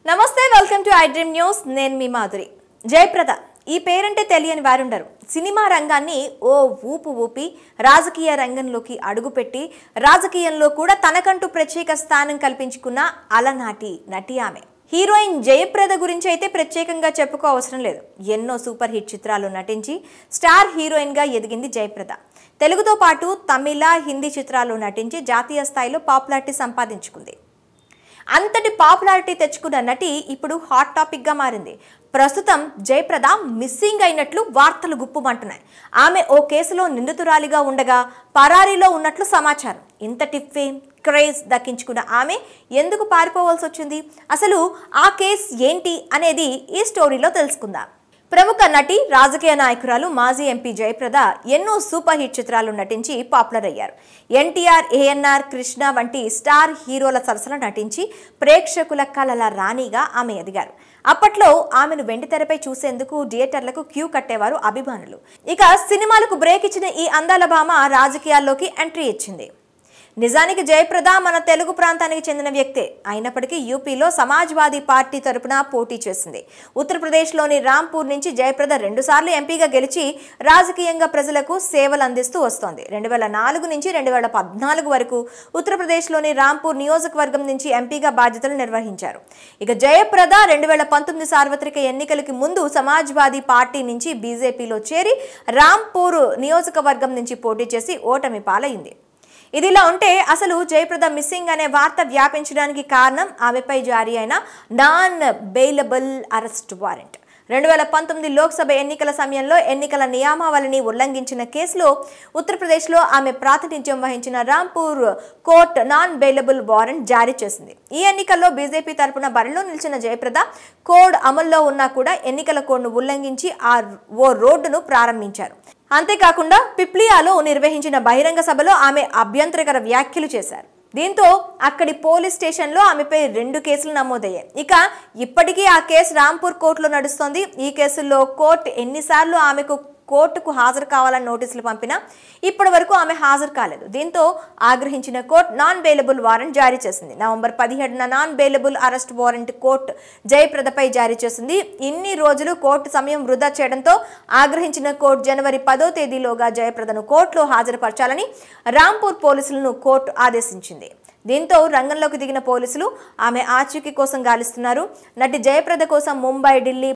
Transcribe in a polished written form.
నమస్తే welcome to I dream news నేను మీ మాధురి జయప్రద ఈ పేరంటే తెలియని వారుండరు సినిమా రంగాన్ని ఓ ఊపు ఊపి రాజకీయ రంగంలోకి అడుగుపెట్టి రాజకీయంలో కూడా తనకంటూ ప్రత్యేక స్థానం కల్పించుకున్న అలనాటి నటి ఆమె హీరోయిన్ జయప్రద గురించి అయితే ప్రత్యేకంగా చెప్పుకో అవసరం లేదు ఎన్నో సూపర్ హిట్ చిత్రాల్లో నటించి స్టార్ హీరోయిన్ గా ఎదిగింది జయప్రద తెలుగుతో పాటు తమిళ హిందీ చిత్రాల్లో నటించి జాతీయ స్థాయిలో పాపులారిటీ సంపాదించుకుంది అంతటి పాపులారిటీ తెచ్చుకున్న నటి ఇప్పుడు హాట్ టాపిక్ గా మారింది ప్రస్తుతం జయప్రద మిస్సింగ్ అయినట్లు వార్తలు గుప్పుమంటున్నాయి ఆమె ఓ కేసులో నిందితురాలిగా ఉండగా పరారీలో ఉన్నట్లు సమాచారం ఇంతటి ఫేమ్ క్రేజ్ దక్కించుకున్న ఆమె ఎందుకు పారిపోవాల్సి వచ్చింది అసలు ఆ కేసు ఏంటి అనేది ఈ స్టోరీలో తెలుసుకుందాం ప్రముఖ నటి రాజకీయ నాయకురాలు మాజీ ఎంపీ జయప్రద ఎన్నో సూపర్ హిట్ చిత్రాలు నటించి పాపులర్ అయ్యారు ఎన్టీఆర్ ఏఎన్ఆర్ కృష్ణ వంటి స్టార్ హీరోల సరసన నటించి ప్రేక్షకుల కలల రాణిగా ఆమె ఎదిగారు అప్పట్లో ఆమెను వెండితెరపై చూసేందుకు థియేటర్లకు క్యూ కట్టేవారు అభిమానులు ఇక సినిమాలకు బ్రేక్ ఇచ్చిన ఈ అందాల భామ రాజకీయాల్లోకి ఎంట్రీ ఇచ్చింది నిజానికి జయప్రద మన తెలుగు ప్రాంతానికి చెందిన వ్యక్తే అయినప్పటికీ యూపీలో సమాజ్వాదీ పార్టీ తరపున పోటీ చేసింది ఉత్తరప్రదేశ్లోని రాంపూర్ నుంచి జయప్రద 2 సార్లు ఎంపీగా గెలిచి రాజకీయంగా ప్రజలకు సేవలు అందిస్తూ వస్తోంది 2004 నుంచి 2014 వరకు ఉత్తరప్రదేశ్లోని రాంపూర్ నియోజకవర్గం నుంచి ఎంపీగా బాధ్యతలు నిర్వహించారు ఇక జయప్రద 2019 సార్వత్రిక ఎన్నికలకి ముందు సమాజ్వాదీ పార్టీ నుంచి బీజేపీలో చేరి రాంపూర్ నియోజకవర్గం నుంచి పోటీ చేసి ఓటమి పాలైంది ఇదిలా ఉంటే అసలు జయప్రద మిస్సింగ్ అనే వార్త వ్యాపించడానికి కారణం ఆమెపై జారీ అయిన non bailable arrest warrant 2019 Lok Sabha ఎన్నికల సమయంలో ఎన్నికల నియమావళిని ఉల్లంఘించిన కేసులో ఉత్తరప్రదేశ్లో ఆమె ప్రాతినిధ్యం వహించిన Rampur court non bailable warrant జారీ చేసింది ఈ ఎన్నికల్లో బీజేపీ తరపున బరిలో నిలిచిన జయప్రద కోడ్ అమల్లో ఉన్నా కూడా ఎన్నికల కోడ్ను ఉల్లంఘించి ఓ రోడ్డును ప్రారంభించారు అంతేకాకుండా పిప్లియాలో నిర్వహించిన బహిరంగ సభలో ఆమె అభ్యంతరకర వ్యాఖ్యలు చేశారు దీంతో అక్కడి పోలీస్ స్టేషన్లో ఆమెపై 2 కేసులు నమోదయ్యాయి ఇక ఇప్పటికీ ఆ కేసు రాంపూర్ కోర్టులో నడుస్తోంది ఈ కేసులో కోర్టు ఎన్నిసార్లు ఆమెకు కోర్టుకు హాజరు కావాలని నోటీసులు పంపినా ఇప్పటి వరకు ఆమె హాజరు కాలేదు దీంతో ఆగ్రహించిన కోర్టు నాన్ బెయిలబుల్ వారెంట్ జారీ చేసింది నవంబర్ 17న non bailable arrest warrant court జయప్రదపై జారీ చేసింది ఇన్ని రోజులు కోర్టు సమయం వృధా చేయడంతో ఆగ్రహించిన కోర్టు జనవరి 10వ తేదీలోగా జయప్రదను కోర్టులో హాజరుపరచాలని రాంపూర్ పోలీసులను కోర్టు ఆదేశించింది దీంతో రంగంలోకి దిగిన పోలీసులు ఆమె ఆచూకీ కోసం గాలిస్తున్నారు నటి జయప్రద కోసం ముంబై ఢిల్లీ